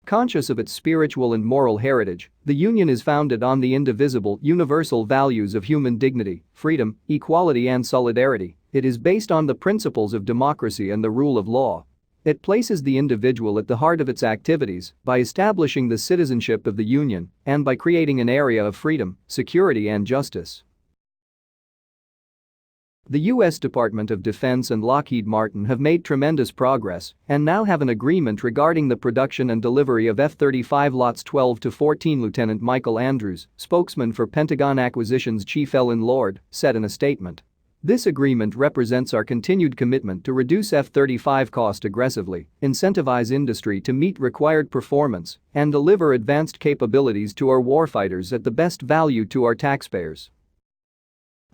Conscious of its spiritual and moral heritage, the Union is founded on the indivisible, universal values of human dignity, freedom, equality and solidarity. It is based on the principles of democracy and the rule of law. It places the individual at the heart of its activities by establishing the citizenship of the Union and by creating an area of freedom, security and justice. The U.S. Department of Defense and Lockheed Martin have made tremendous progress and now have an agreement regarding the production and delivery of F-35 lots 12 to 14. Lieutenant Michael Andrews, spokesman for Pentagon Acquisitions Chief Ellen Lord, said in a statement. This agreement represents our continued commitment to reduce F-35 cost aggressively, incentivize industry to meet required performance, and deliver advanced capabilities to our warfighters at the best value to our taxpayers.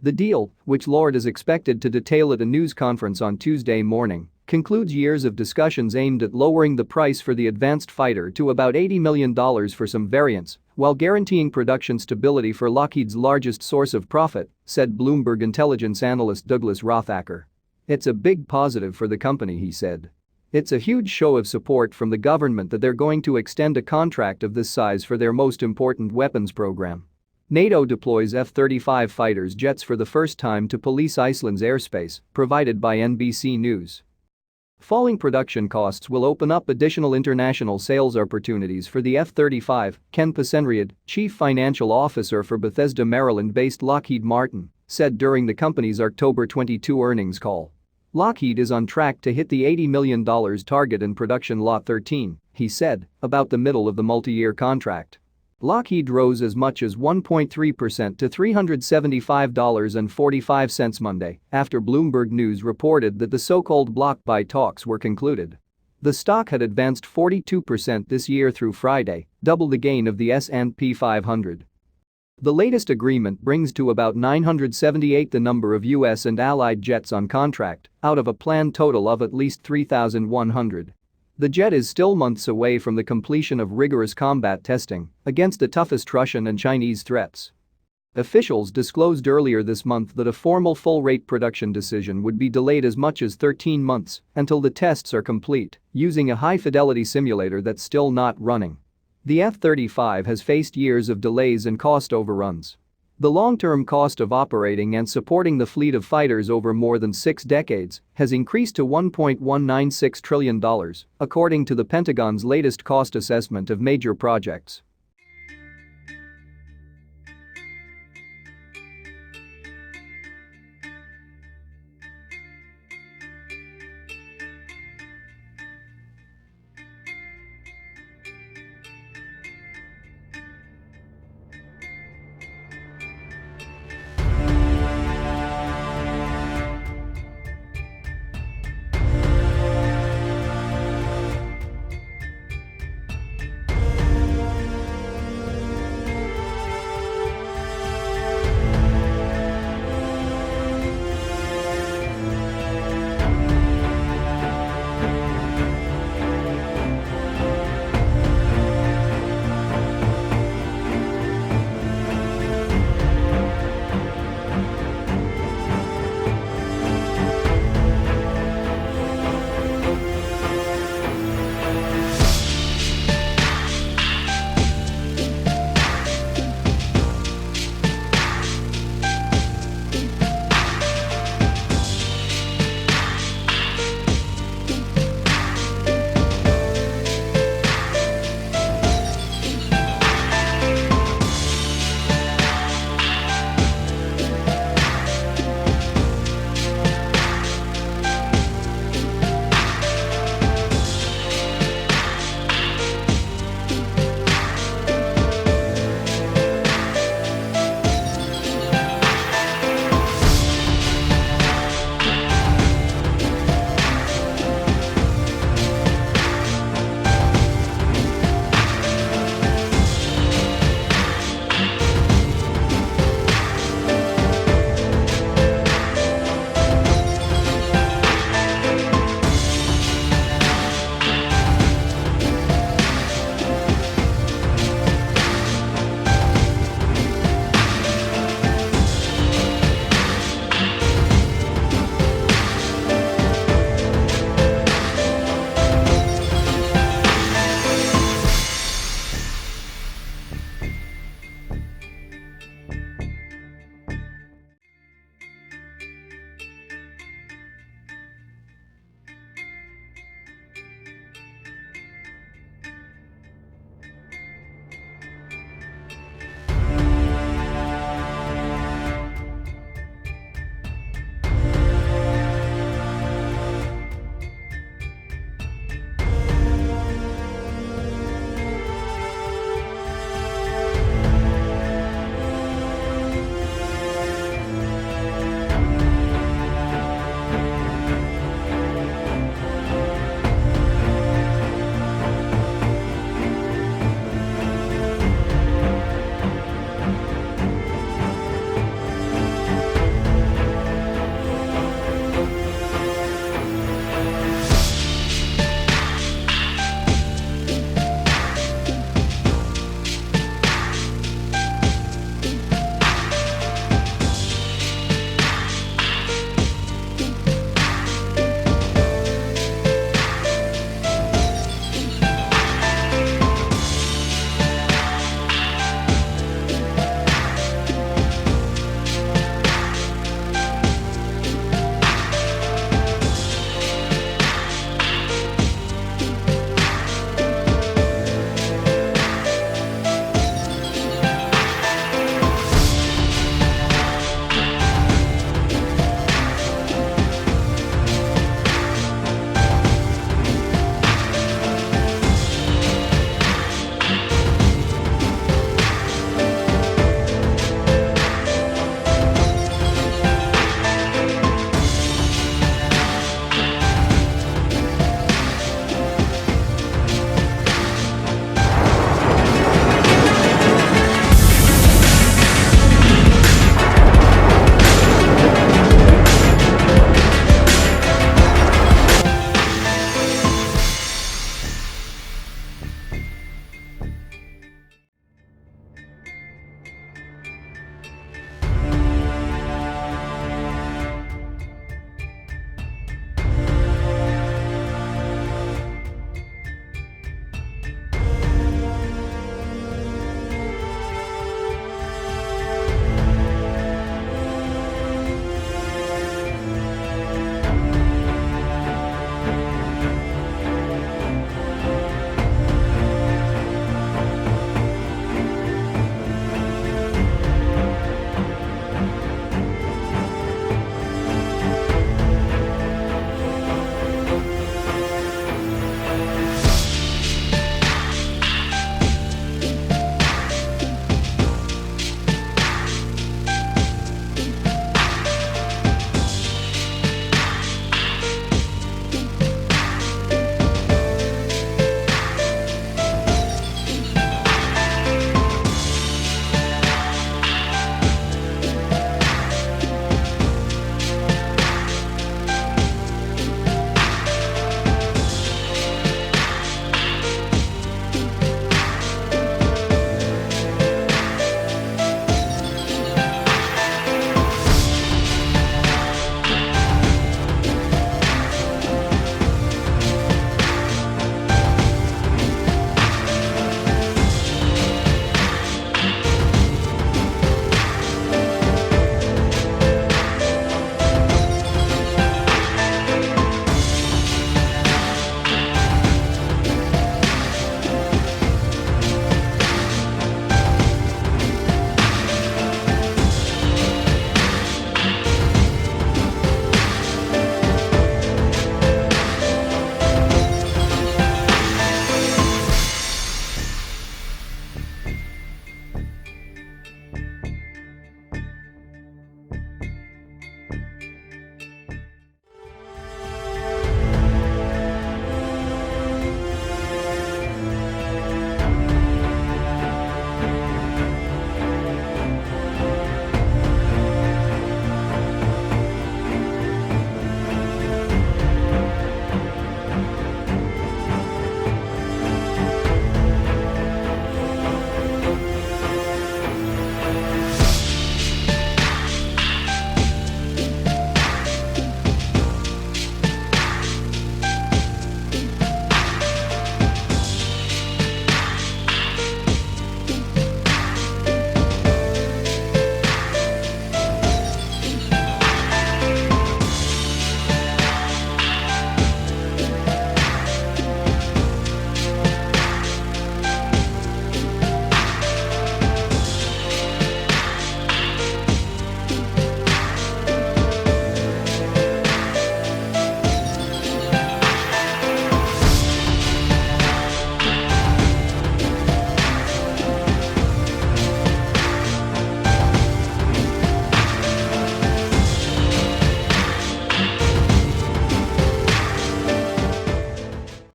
The deal, which Lord is expected to detail at a news conference on Tuesday morning, concludes years of discussions aimed at lowering the price for the advanced fighter to about $80 million for some variants, while guaranteeing production stability for Lockheed's largest source of profit, said Bloomberg intelligence analyst Douglas Rothacker. It's a big positive for the company, he said. It's a huge show of support from the government that they're going to extend a contract of this size for their most important weapons program. NATO deploys F-35 fighters jets for the first time to police Iceland's airspace, provided by NBC News. Falling production costs will open up additional international sales opportunities for the F-35, Ken Pasenriad, chief financial officer for Bethesda, Maryland-based Lockheed Martin, said during the company's October 22 earnings call. Lockheed is on track to hit the $80 million target in production lot 13, he said, about the middle of the multi-year contract. Lockheed rose as much as 1.3% to $375.45 Monday after Bloomberg News reported that the so-called block buy talks were concluded. The stock had advanced 42% this year through Friday, double the gain of the S&P 500. The latest agreement brings to about 978 the number of U.S. and allied jets on contract, out of a planned total of at least 3,100. The jet is still months away from the completion of rigorous combat testing against the toughest Russian and Chinese threats. Officials disclosed earlier this month that a formal full-rate production decision would be delayed as much as 13 months until the tests are complete, using a high-fidelity simulator that's still not running. The F-35 has faced years of delays and cost overruns. The long-term cost of operating and supporting the fleet of fighters over more than 6 decades has increased to $1.196 trillion, according to the Pentagon's latest cost assessment of major projects.